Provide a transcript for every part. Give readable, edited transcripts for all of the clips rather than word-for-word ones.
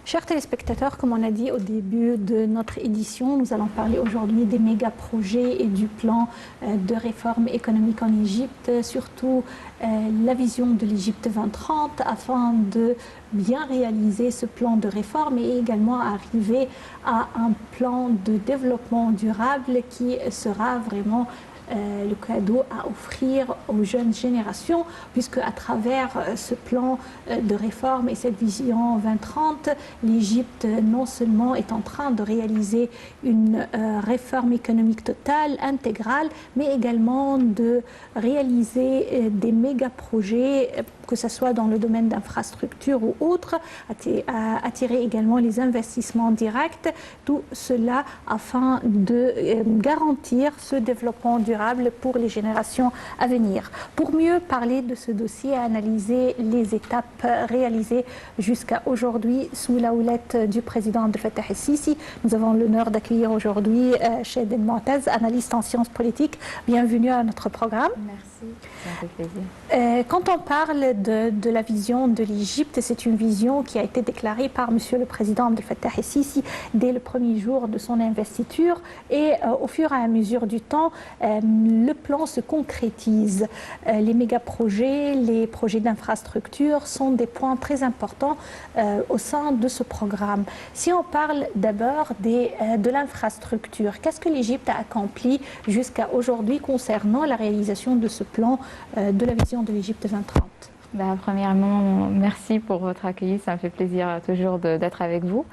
Chers téléspectateurs, comme on a dit au début de notre édition, nous allons parler aujourd'hui des méga-projets et du plan de réforme économique en Égypte, surtout la vision de l'Égypte 2030 afin de bien réaliser ce plan de réforme et également arriver à un plan de développement durable qui sera vraiment le cadeau à offrir aux jeunes générations, puisque à travers ce plan de réforme et cette vision 2030, l'Égypte non seulement est en train de réaliser une réforme économique totale, intégrale, mais également de réaliser des méga-projets, que ce soit dans le domaine d'infrastructures ou autres, attirer également les investissements directs, tout cela afin de garantir ce développement durable pour les générations à venir. Pour mieux parler de ce dossier et analyser les étapes réalisées jusqu'à aujourd'hui sous la houlette du président Abdel Fattah el-Sisi, nous avons l'honneur d'accueillir aujourd'hui Chahd El-Moataz, analyste en sciences politiques. Bienvenue à notre programme. Merci, ça fait plaisir. Quand on parle de la vision de l'Égypte, c'est une vision qui a été déclarée par Monsieur le Président Abdel Fattah el-Sisi dès le premier jour de son investiture et au fur et à mesure du temps, le plan se concrétise. Les méga-projets, les projets d'infrastructure sont des points très importants au sein de ce programme. Si on parle d'abord de l'infrastructure, qu'est-ce que l'Égypte a accompli jusqu'à aujourd'hui concernant la réalisation de ce plan de la vision de l'Égypte 2030? Premièrement, merci pour votre accueil, ça me fait plaisir toujours d'être avec vous.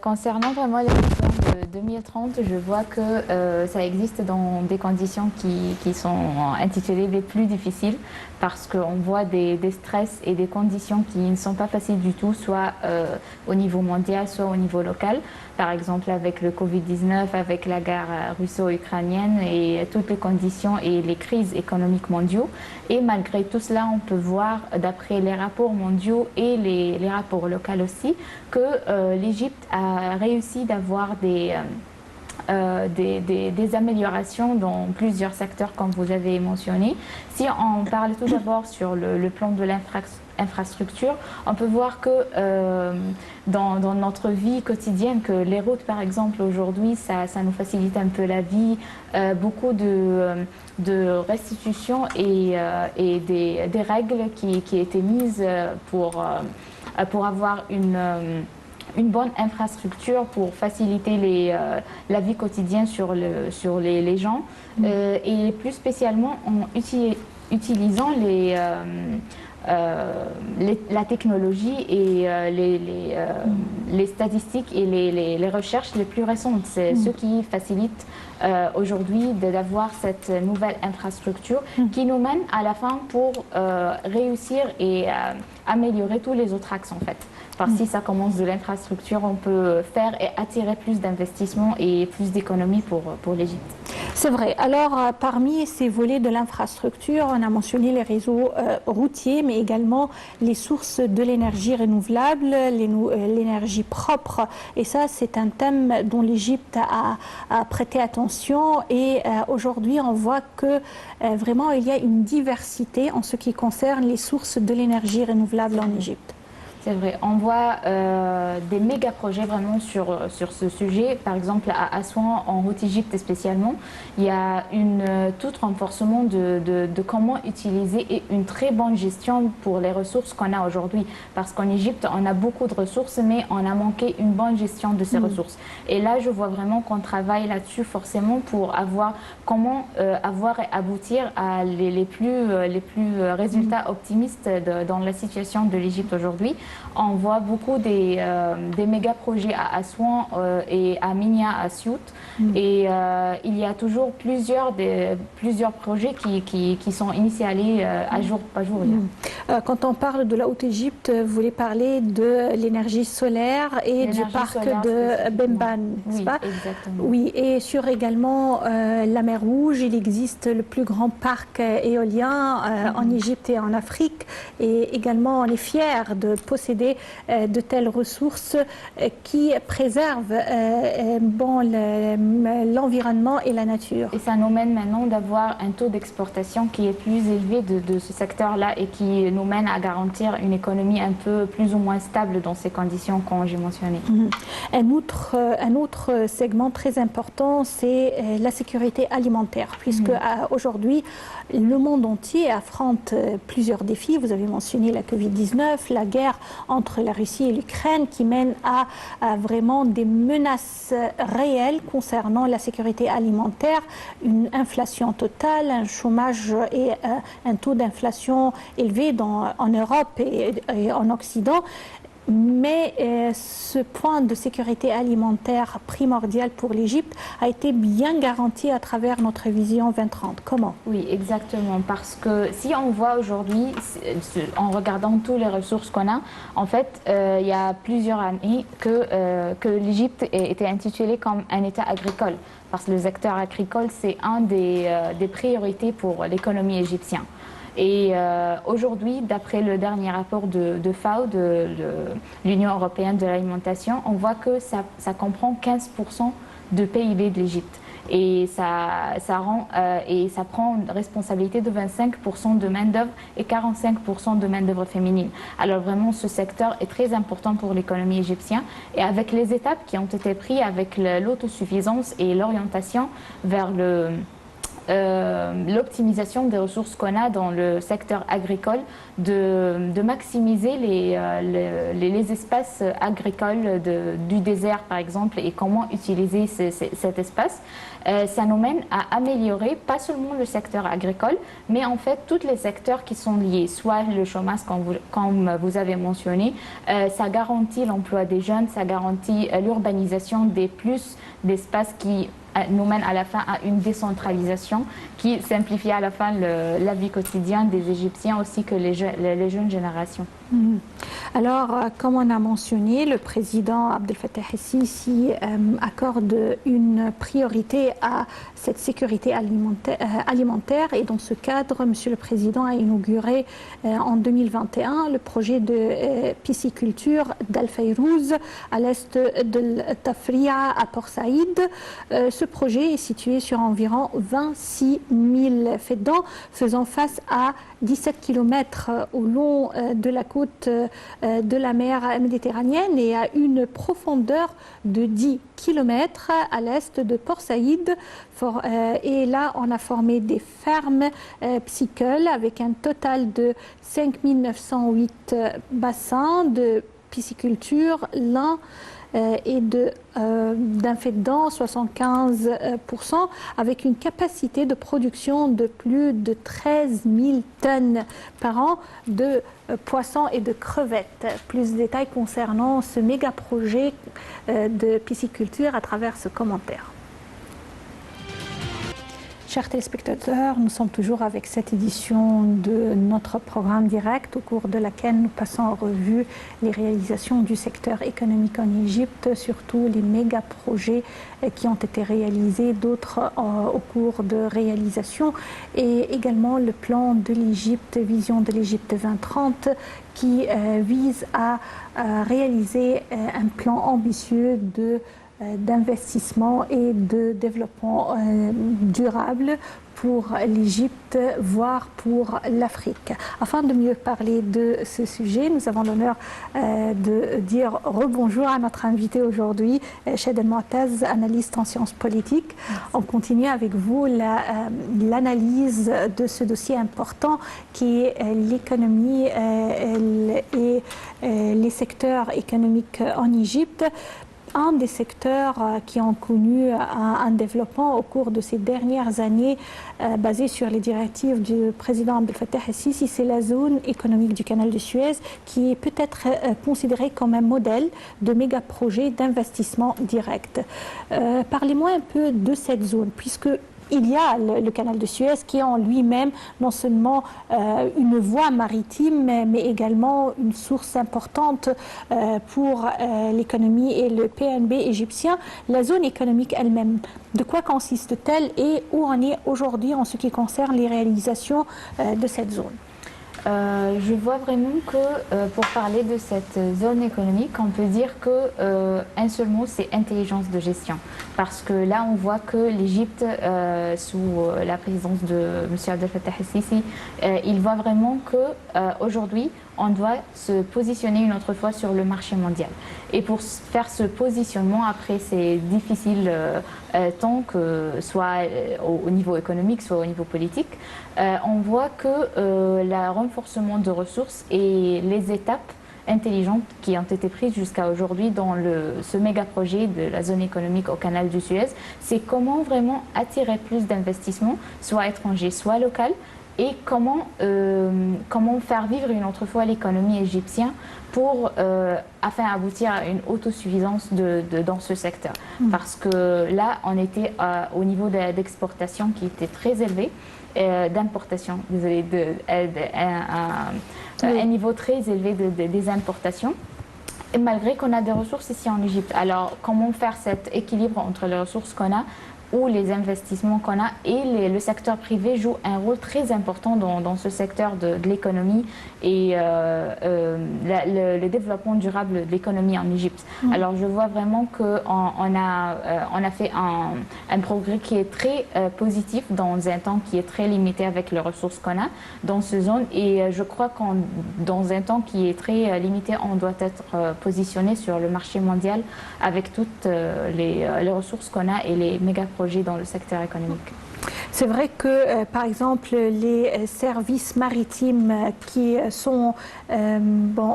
Concernant vraiment les visions de 2030, je vois que ça existe dans des conditions qui sont intitulées les plus difficiles parce qu'on voit des stress et des conditions qui ne sont pas faciles du tout, soit au niveau mondial, soit au niveau local. Par exemple, avec le Covid-19, avec la guerre russo-ukrainienne et toutes les conditions et les crises économiques mondiaux. Et malgré tout cela, on peut voir, d'après les rapports mondiaux et les rapports locaux aussi, que l'Égypte a réussi d'avoir des améliorations dans plusieurs secteurs, comme vous avez mentionné. Si on parle tout d'abord sur le plan de l'infrastructure, on peut voir que dans notre vie quotidienne, que les routes, par exemple, aujourd'hui, ça nous facilite un peu la vie. Beaucoup de restitutions et des règles qui étaient mises pour avoir une bonne infrastructure pour faciliter la vie quotidienne sur les gens et plus spécialement en utilisant la technologie et les statistiques et les recherches les plus récentes. C'est ce qui facilite aujourd'hui d'avoir cette nouvelle infrastructure qui nous mène à la fin pour réussir et améliorer tous les autres axes en fait. Parce que si ça commence de l'infrastructure, on peut faire et attirer plus d'investissements et plus d'économies pour l'Égypte. C'est vrai. Alors, parmi ces volets de l'infrastructure, on a mentionné les réseaux routiers, mais également les sources de l'énergie renouvelable, l'énergie propre. Et ça, c'est un thème dont l'Égypte a prêté attention. Et aujourd'hui, on voit que vraiment, il y a une diversité en ce qui concerne les sources de l'énergie renouvelable en Égypte. C'est vrai, on voit des méga projets vraiment sur ce sujet. Par exemple, à Assouan, en Haute-Égypte spécialement, il y a tout renforcement de comment utiliser et une très bonne gestion pour les ressources qu'on a aujourd'hui. Parce qu'en Égypte, on a beaucoup de ressources, mais on a manqué une bonne gestion de ces ressources. Et là, je vois vraiment qu'on travaille là-dessus forcément pour comment avoir et aboutir à les plus résultats optimistes dans la situation de l'Égypte aujourd'hui. On voit beaucoup des méga projets à Assouan et à Minya, à Siout. Et il y a toujours plusieurs projets qui sont initialés à jour par jour. Quand on parle de la Haute-Égypte, vous voulez parler de l'énergie solaire et du parc de Bemban, n'est-ce pas? Exactement. Oui, et sur également la mer Rouge, il existe le plus grand parc éolien en Égypte et en Afrique. Et également, on est fiers de posséder posséder de telles ressources qui préservent l'environnement et la nature. Et ça nous mène maintenant d'avoir un taux d'exportation qui est plus élevé de ce secteur-là et qui nous mène à garantir une économie un peu plus ou moins stable dans ces conditions que j'ai mentionnées. Un autre segment très important, c'est la sécurité alimentaire, puisque aujourd'hui, le monde entier affronte plusieurs défis. Vous avez mentionné la Covid-19, la guerre entre la Russie et l'Ukraine qui mène à vraiment des menaces réelles concernant la sécurité alimentaire, une inflation totale, un chômage et un taux d'inflation élevé en Europe et en Occident. Mais ce point de sécurité alimentaire primordial pour l'Égypte a été bien garanti à travers notre vision 2030. Comment? Oui, exactement. Parce que si on voit aujourd'hui, en regardant toutes les ressources qu'on a, en fait, il y a plusieurs années que l'Égypte était intitulée comme un État agricole. Parce que le secteur agricole, c'est un des priorités pour l'économie égyptienne. Et aujourd'hui, d'après le dernier rapport de FAO, de l'Union européenne de l'alimentation, on voit que ça comprend 15% de PIB de l'Égypte. Et ça prend une responsabilité de 25% de main-d'œuvre et 45% de main-d'œuvre féminine. Alors vraiment, ce secteur est très important pour l'économie égyptienne. Et avec les étapes qui ont été prises avec l'autosuffisance et l'orientation vers l'optimisation des ressources qu'on a dans le secteur agricole, de maximiser les espaces agricoles du désert par exemple et comment utiliser cet espace. Ça nous mène à améliorer pas seulement le secteur agricole, mais en fait tous les secteurs qui sont liés, soit le chômage comme vous avez mentionné, ça garantit l'emploi des jeunes, ça garantit l'urbanisation des plus d'espaces qui nous mène à la fin à une décentralisation qui simplifie à la fin la vie quotidienne des Égyptiens aussi que les jeunes générations. Alors, comme on a mentionné, le président Abdel Fattah el-Sisi accorde une priorité à cette sécurité alimentaire et dans ce cadre, Monsieur le Président a inauguré en 2021 le projet de pisciculture d'Al-Fayrouz à l'est de Tafria à Port Saïd. Ce projet est situé sur environ 26 000 feddans faisant face à 17 km au long de la côte de la mer Méditerranéenne et à une profondeur de 10 km à l'est de Port Saïd. Et là, on a formé des fermes piscicoles avec un total de 5 908 bassins de pisciculture, l'un et d'un feddan 75% avec une capacité de production de plus de 13 000 tonnes par an de poissons et de crevettes. Plus de détails concernant ce méga projet de pisciculture à travers ce commentaire. Chers téléspectateurs, nous sommes toujours avec cette édition de notre programme direct au cours de laquelle nous passons en revue les réalisations du secteur économique en Égypte, surtout les méga projets qui ont été réalisés, d'autres au cours de réalisation et également le plan de l'Égypte, Vision de l'Égypte 2030 qui vise à réaliser un plan ambitieux d'investissement et de développement durable pour l'Égypte, voire pour l'Afrique. Afin de mieux parler de ce sujet, nous avons l'honneur de dire rebonjour à notre invité aujourd'hui, Chahd El-Moataz, analyste en sciences politiques. On continue avec vous l'analyse de ce dossier important qui est l'économie et les secteurs économiques en Égypte. Un des secteurs qui ont connu un développement au cours de ces dernières années basé sur les directives du président Abdel Fattah el-Sisi, c'est la zone économique du canal de Suez qui est peut-être considérée comme un modèle de méga projet d'investissement direct. Parlez-moi un peu de cette zone, puisque il y a le canal de Suez qui est en lui-même non seulement une voie maritime, mais également une source importante pour l'économie et le PNB égyptien. La zone économique elle-même, de quoi consiste-t-elle et où on est aujourd'hui en ce qui concerne les réalisations de cette zone? Je vois vraiment que pour parler de cette zone économique, on peut dire que un seul mot, c'est intelligence de gestion. Parce que là, on voit que l'Égypte, sous la présidence de M. Abdel Fattah el-Sisi, il voit vraiment que aujourd'hui, on doit se positionner une autre fois sur le marché mondial. Et pour faire ce positionnement, après, c'est difficile tant que soit au niveau économique, soit au niveau politique. On voit que le renforcement de ressources et les étapes intelligentes qui ont été prises jusqu'à aujourd'hui dans ce méga projet de la zone économique au canal du Suez, c'est comment vraiment attirer plus d'investissements, soit étrangers, soit locaux, et comment faire vivre une autre fois l'économie égyptienne pour afin d'aboutir à une autosuffisance dans ce secteur. Parce que là, on était au niveau d'exportation qui était très élevé, d'importation, désolé, un niveau très élevé des importations. Et malgré qu'on a des ressources ici en Égypte. Alors, comment faire cet équilibre entre les ressources qu'on a où les investissements qu'on a et le secteur privé joue un rôle très important dans ce secteur de l'économie et le développement durable de l'économie en Égypte. Alors je vois vraiment qu'on a fait un progrès qui est très positif dans un temps qui est très limité avec les ressources qu'on a dans ce zone et je crois que dans un temps qui est très limité, on doit être positionné sur le marché mondial avec toutes les ressourses qu'on a et les méga projets dans le secteur économique. C'est vrai que, par exemple, les services maritimes qui sont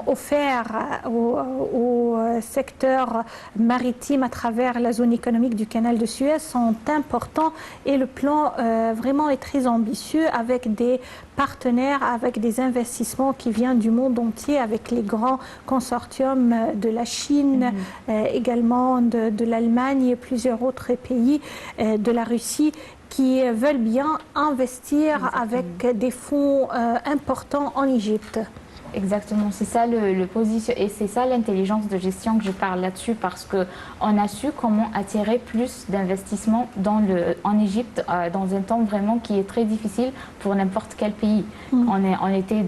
offerts au secteur maritime à travers la zone économique du canal de Suez sont importants et le plan vraiment est très ambitieux avec des partenaires, avec des investissements qui viennent du monde entier, avec les grands consortiums de la Chine, également de l'Allemagne et plusieurs autres pays, de la Russie, qui veulent bien investir avec des fonds importants en Égypte. Exactement, c'est ça le position et c'est ça l'intelligence de gestion que je parle là-dessus parce que on a su comment attirer plus d'investissements en Égypte dans un temps vraiment qui est très difficile pour n'importe quel pays. On était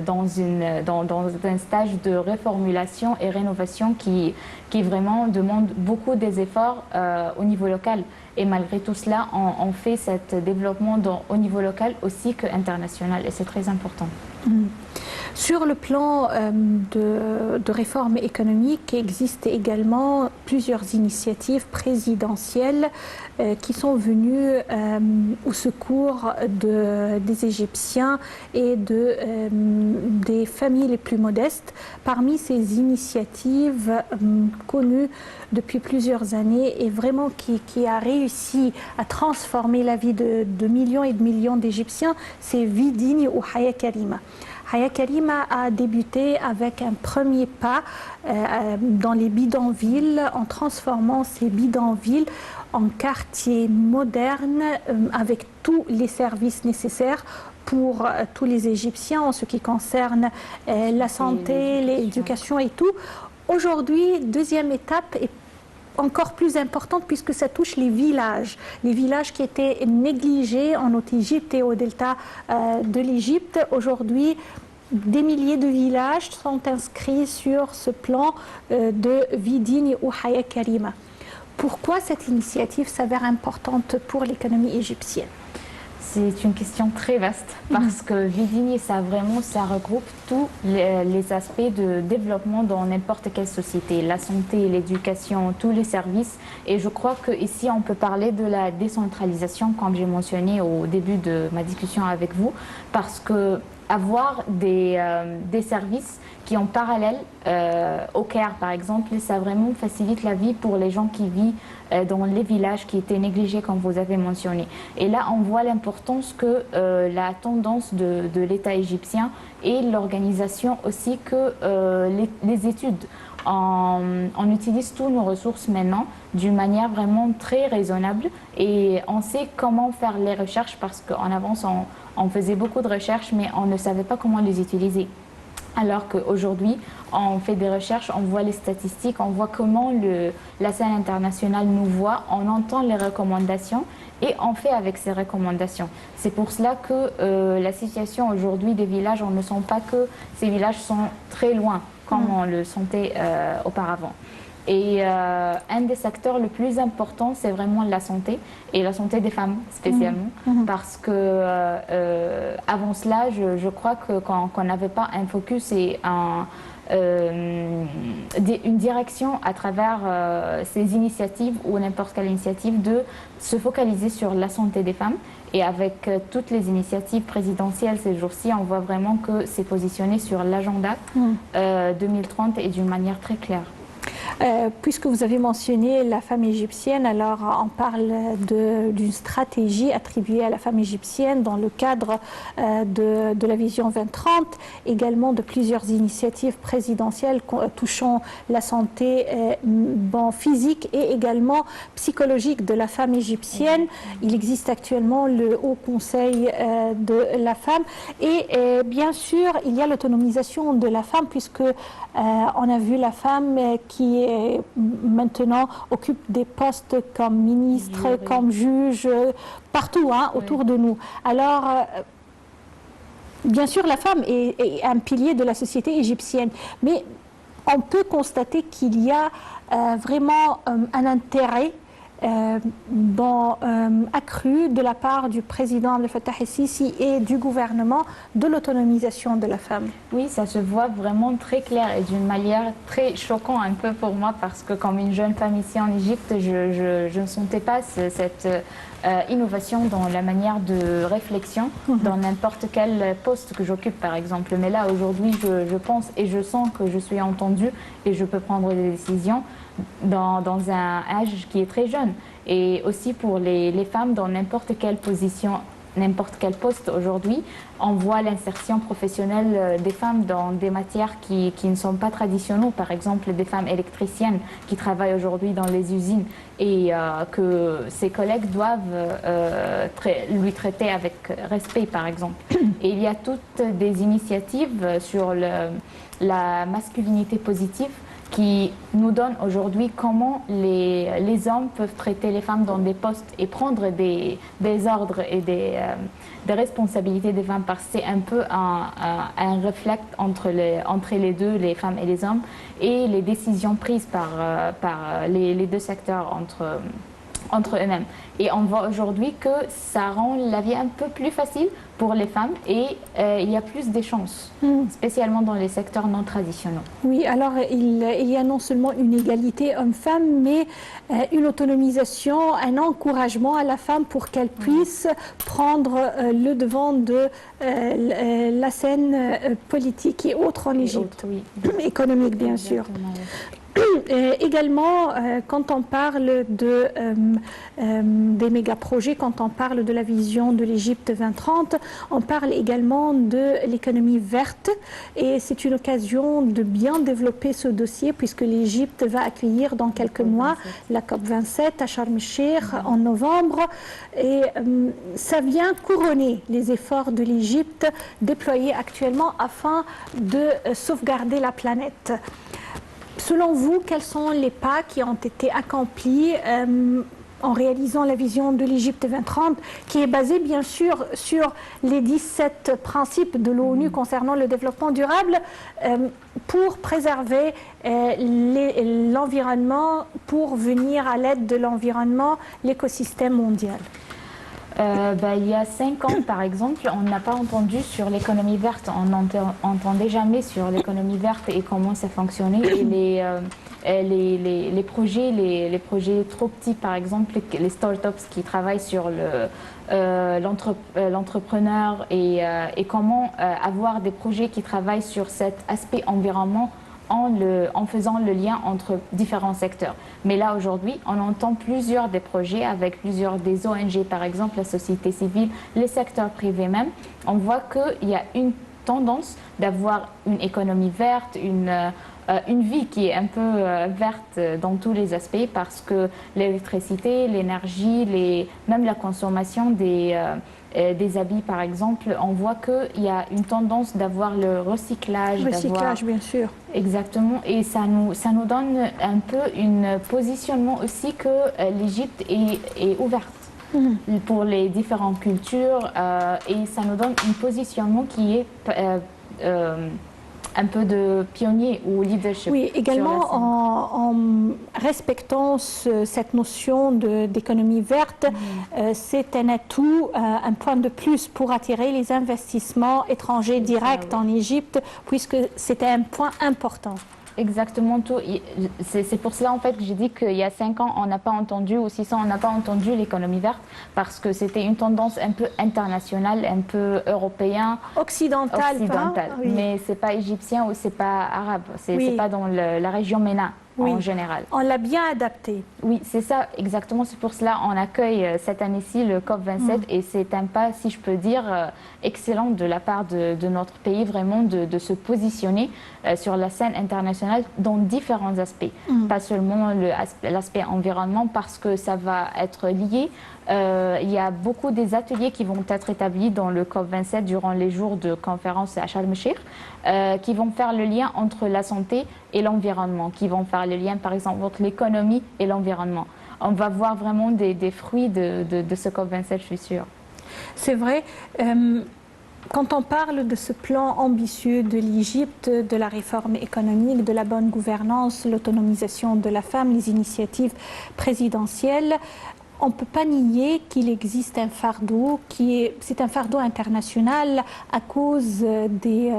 dans un stage de reformulation et rénovation qui vraiment demande beaucoup des efforts au niveau local. Et malgré tout cela, on fait cet développement au niveau local aussi qu'international et c'est très important. Sur le plan de réforme économique, il existe également plusieurs initiatives présidentielles qui sont venues au secours des Égyptiens et des familles les plus modestes. Parmi ces initiatives connues depuis plusieurs années et vraiment qui a réussi à transformer la vie de millions et de millions d'Égyptiens, c'est Vidini ou Haya Karima. Haya Karima a débuté avec un premier pas dans les bidonvilles, en transformant ces bidonvilles en quartiers modernes avec tous les services nécessaires pour tous les Égyptiens en ce qui concerne la santé, l'éducation et tout. Aujourd'hui, deuxième étape est encore plus importante puisque ça touche les villages qui étaient négligés en Haute-Égypte et au delta de l'Égypte. Aujourd'hui, des milliers de villages sont inscrits sur ce plan de Vidini ou Haya Karima. Pourquoi cette initiative s'avère importante pour l'économie égyptienne? C'est une question très vaste parce que Vidini, ça regroupe tous les aspects de développement dans n'importe quelle société, la santé, l'éducation, tous les services. Et je crois qu'ici, on peut parler de la décentralisation, comme j'ai mentionné au début de ma discussion avec vous, parce que avoir des services qui en parallèle au Caire par exemple, ça vraiment facilite la vie pour les gens qui vivent dans les villages qui étaient négligés comme vous avez mentionné. Et là on voit l'importance que la tendance de l'État égyptien et l'organisation aussi que les études. On utilise toutes nos ressources maintenant d'une manière vraiment très raisonnable et on sait comment faire les recherches parce qu'en avance on faisait beaucoup de recherches mais on ne savait pas comment les utiliser. Alors qu'aujourd'hui, on fait des recherches, on voit les statistiques, on voit comment la scène internationale nous voit, on entend les recommandations et on fait avec ces recommandations. C'est pour cela que la situation aujourd'hui des villages, on ne sent pas que ces villages sont très loin, comme on le sentait auparavant. Et un des secteurs le plus important, c'est vraiment la santé, et la santé des femmes spécialement, parce que avant cela, je crois qu'on n'avait pas un focus et une direction à travers ces initiatives ou n'importe quelle initiative de se focaliser sur la santé des femmes. Et avec toutes les initiatives présidentielles ces jours-ci, on voit vraiment que c'est positionné sur l'agenda 2030 et d'une manière très claire. Puisque vous avez mentionné la femme égyptienne, alors on parle d'une stratégie attribuée à la femme égyptienne dans le cadre de la vision 2030, également de plusieurs initiatives présidentielles touchant la santé physique et également psychologique de la femme égyptienne. Il existe actuellement le Haut Conseil de la femme et bien sûr il y a l'autonomisation de la femme puisque on a vu la femme qui maintenant occupe des postes comme ministre, comme juge, partout autour de nous. Alors, bien sûr, la femme est un pilier de la société égyptienne, mais on peut constater qu'il y a vraiment un intérêt accru de la part du président Abdel Fattah el-Sisi et du gouvernement de l'autonomisation de la femme. Oui, ça se voit vraiment très clair et d'une manière très choquante un peu pour moi parce que comme une jeune femme ici en Égypte, je ne sentais pas cette innovation dans la manière de réflexion dans n'importe quel poste que j'occupe par exemple. Mais là aujourd'hui, je pense et je sens que je suis entendue et je peux prendre des décisions dans un âge qui est très jeune. Et aussi pour les femmes dans n'importe quelle position, n'importe quel poste aujourd'hui, on voit l'insertion professionnelle des femmes dans des matières qui ne sont pas traditionnelles. Par exemple, des femmes électriciennes qui travaillent aujourd'hui dans les usines et que ses collègues doivent lui traiter avec respect, par exemple. Et il y a toutes des initiatives sur la masculinité positive qui nous donne aujourd'hui comment les hommes peuvent traiter les femmes dans des postes et prendre des ordres et des responsabilités des femmes parce que c'est un peu un réflexe entre les deux, les femmes et les hommes, et les décisions prises par les deux secteurs entre eux-mêmes. Et on voit aujourd'hui que ça rend la vie un peu plus facile pour les femmes et il y a plus de chances, spécialement dans les secteurs non traditionnels. Oui, alors il y a non seulement une égalité homme-femme, mais une autonomisation, un encouragement à la femme pour qu'elle puisse prendre le devant de la scène politique et autres en Égypte, économique bien sûr. Également, quand on parle des méga-projets, quand on parle de la vision de l'Égypte 2030, on parle également de l'économie verte et c'est une occasion de bien développer ce dossier puisque l'Égypte va accueillir dans quelques mois la COP27 à Sharm el-Cheikh en novembre et ça vient couronner les efforts de l'Égypte déployés actuellement afin de sauvegarder la planète. Selon vous, quels sont les pas qui ont été accomplis en réalisant la vision de l'Égypte 2030, qui est basée bien sûr sur les 17 principes de l'ONU concernant le développement durable pour préserver l'environnement, pour venir à l'aide de l'environnement, l'écosystème mondial? Il y a 5 ans, par exemple, on n'a pas entendu sur l'économie verte. On n'entendait jamais sur l'économie verte et comment ça fonctionnait. Et les projets trop petits, par exemple, les startups qui travaillent sur l'entrepreneur et comment avoir des projets qui travaillent sur cet aspect environnement en faisant le lien entre différents secteurs. Mais là, aujourd'hui, on entend plusieurs des projets avec plusieurs des ONG, par exemple, la société civile, les secteurs privés même. On voit qu'il y a une tendance d'avoir une économie verte, une vie qui est un peu verte dans tous les aspects parce que l'électricité, l'énergie, même la consommation des habits, par exemple, on voit qu'il y a une tendance d'avoir le recyclage. Recyclage, bien sûr. Exactement, et ça nous donne un peu un positionnement aussi que l'Égypte est ouverte pour les différentes cultures et ça nous donne un positionnement qui est un peu de pionnier ou leadership. Oui, également en respectant cette notion d'économie verte, c'est un atout, un point de plus pour attirer les investissements étrangers directs en Égypte, puisque c'était un point important. Exactement tout. C'est pour cela en fait que j'ai dit qu'il y a 5 ans, on n'a pas entendu, ou 6 ans, on n'a pas entendu l'économie verte, parce que c'était une tendance un peu internationale, un peu européenne. Occidentale. Oui. Mais c'est pas égyptien ou c'est pas arabe, c'est pas dans la région MENA. En général. On l'a bien adapté. Oui, c'est ça, exactement. C'est pour cela qu'on accueille cette année-ci le COP27 et c'est un pas, si je peux dire, excellent de la part de notre pays, vraiment de se positionner sur la scène internationale dans différents aspects. Pas seulement l'aspect environnement, parce que ça va être lié. Il y a beaucoup des ateliers qui vont être établis dans le COP27 durant les jours de conférence à Sharm el-Sheikh, qui vont faire le lien entre la santé et l'environnement, qui vont faire le lien par exemple entre l'économie et l'environnement. On va voir vraiment des fruits de ce COP27, je suis sûre. C'est vrai. Quand on parle de ce plan ambitieux de l'Égypte, de la réforme économique, de la bonne gouvernance, l'autonomisation de la femme, les initiatives présidentielles, on ne peut pas nier qu'il existe un fardeau c'est un fardeau international à cause des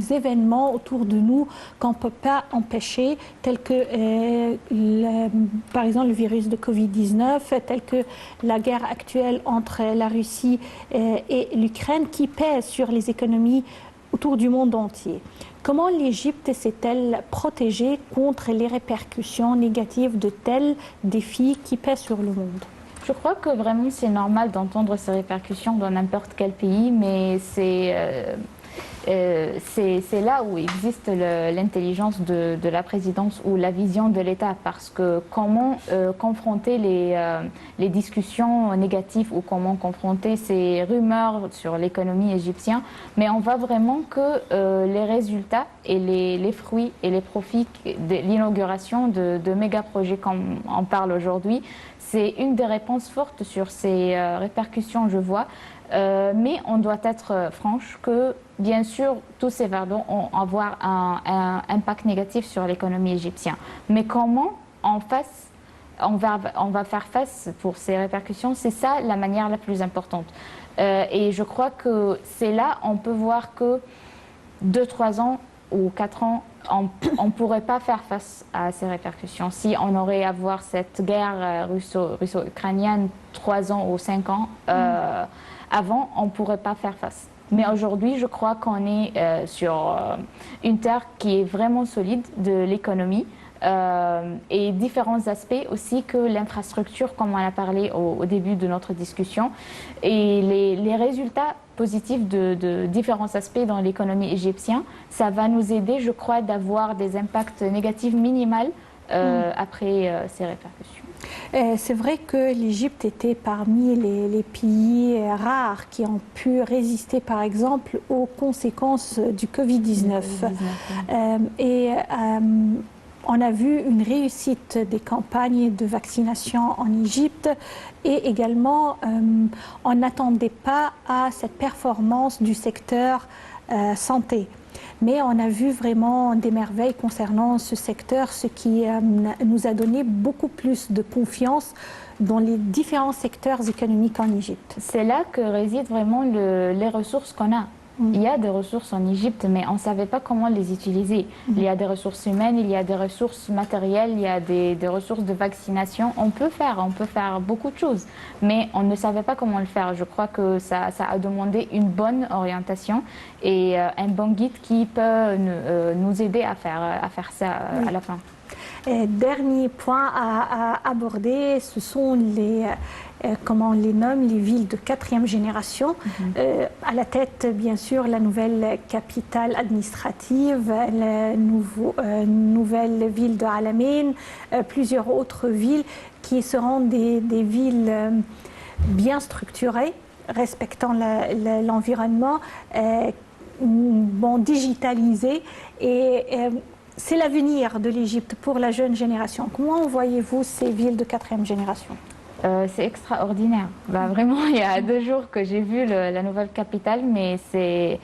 événements autour de nous qu'on ne peut pas empêcher, tels que par exemple le virus de Covid-19, tels que la guerre actuelle entre la Russie et l'Ukraine qui pèse sur les économies autour du monde entier. Comment l'Égypte s'est-elle protégée contre les répercussions négatives de tels défis qui pèsent sur le monde ? Je crois que vraiment c'est normal d'entendre ces répercussions dans n'importe quel pays, mais c'est là où existe l'intelligence de la présidence ou la vision de l'État, parce que comment confronter les discussions négatives ou comment confronter ces rumeurs sur l'économie égyptienne, mais on voit vraiment que les résultats et les fruits et les profits de l'inauguration de méga projets comme on parle aujourd'hui, c'est une des réponses fortes sur ces répercussions, je vois. Mais on doit être franche que, bien sûr, tous ces fardeaux vont avoir un impact négatif sur l'économie égyptienne. Mais comment on va faire face pour ces répercussions, c'est ça la manière la plus importante. Et je crois que c'est là on peut voir que 2-3 ans ou 4 ans, on ne pourrait pas faire face à ces répercussions. Si on aurait à voir cette guerre russo-ukrainienne 3 ans ou 5 ans avant, on ne pourrait pas faire face. Mais aujourd'hui, je crois qu'on est sur une terre qui est vraiment solide de l'économie et différents aspects aussi que l'infrastructure, comme on a parlé au début de notre discussion, et les résultats positifs de différents aspects dans l'économie égyptienne, ça va nous aider, je crois, d'avoir des impacts négatifs minimaux après ces répercussions. C'est vrai que l'Égypte était parmi les pays rares qui ont pu résister, par exemple, aux conséquences du Covid-19. On a vu une réussite des campagnes de vaccination en Égypte et également on n'attendait pas à cette performance du secteur santé. Mais on a vu vraiment des merveilles concernant ce secteur, ce qui nous a donné beaucoup plus de confiance dans les différents secteurs économiques en Égypte. C'est là que résident vraiment les ressources qu'on a. Il y a des ressources en Égypte, mais on ne savait pas comment les utiliser. Il y a des ressources humaines, il y a des ressources matérielles, il y a des ressources de vaccination. On peut faire beaucoup de choses, mais on ne savait pas comment le faire. Je crois que ça a demandé une bonne orientation et un bon guide qui peut nous aider à faire ça à la fin. Dernier point à aborder, ce sont comment on les nomme, les villes de quatrième génération. À la tête, bien sûr, la nouvelle capitale administrative, la nouvelle ville de Al-Amin, plusieurs autres villes qui seront des villes bien structurées, respectant l'environnement, digitalisées. Et c'est l'avenir de l'Égypte pour la jeune génération. Comment voyez-vous ces villes de quatrième génération? C'est extraordinaire. Vraiment, il y a 2 jours que j'ai vu la nouvelle capitale, mais c'est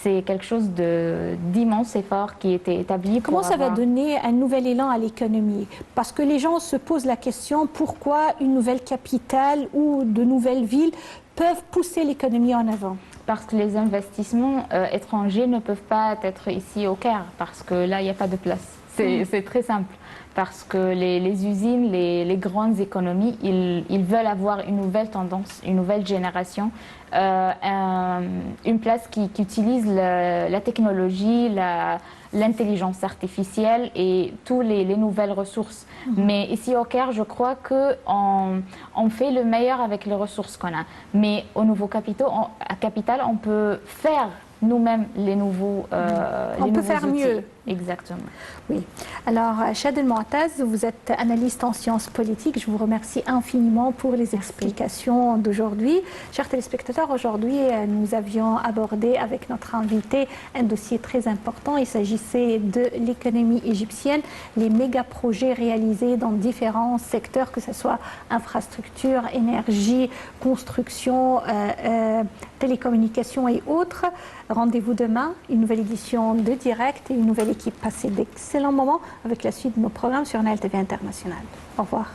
quelque chose d'immense effort qui était établi. Comment ça va donner un nouvel élan à l'économie? Parce que les gens se posent la question, pourquoi une nouvelle capitale ou de nouvelles villes peuvent pousser l'économie en avant? Parce que les investissements étrangers ne peuvent pas être ici au Caire, parce que là, il n'y a pas de place. C'est très simple. Parce que les usines, les grandes économies, ils veulent avoir une nouvelle tendance, une nouvelle génération, une place qui utilise la technologie, l'intelligence artificielle et toutes les nouvelles ressources. Mais ici au Caire, je crois qu'on fait le meilleur avec les ressources qu'on a. Mais au nouveau capital, on peut faire nous-mêmes les nouveaux on peut faire outils. mieux. Exactement. Oui. Alors, Chad El Moataz, vous êtes analyste en sciences politiques. Je vous remercie infiniment pour les explications d'aujourd'hui. Chers téléspectateurs, aujourd'hui, nous avions abordé avec notre invité un dossier très important. Il s'agissait de l'économie égyptienne, les méga-projets réalisés dans différents secteurs, que ce soit infrastructure, énergie, construction, télécommunications et autres. Rendez-vous demain, une nouvelle édition de Direct et une nouvelle équipe. Passez d'excellents moments avec la suite de nos programmes sur NAL TV International. Au revoir.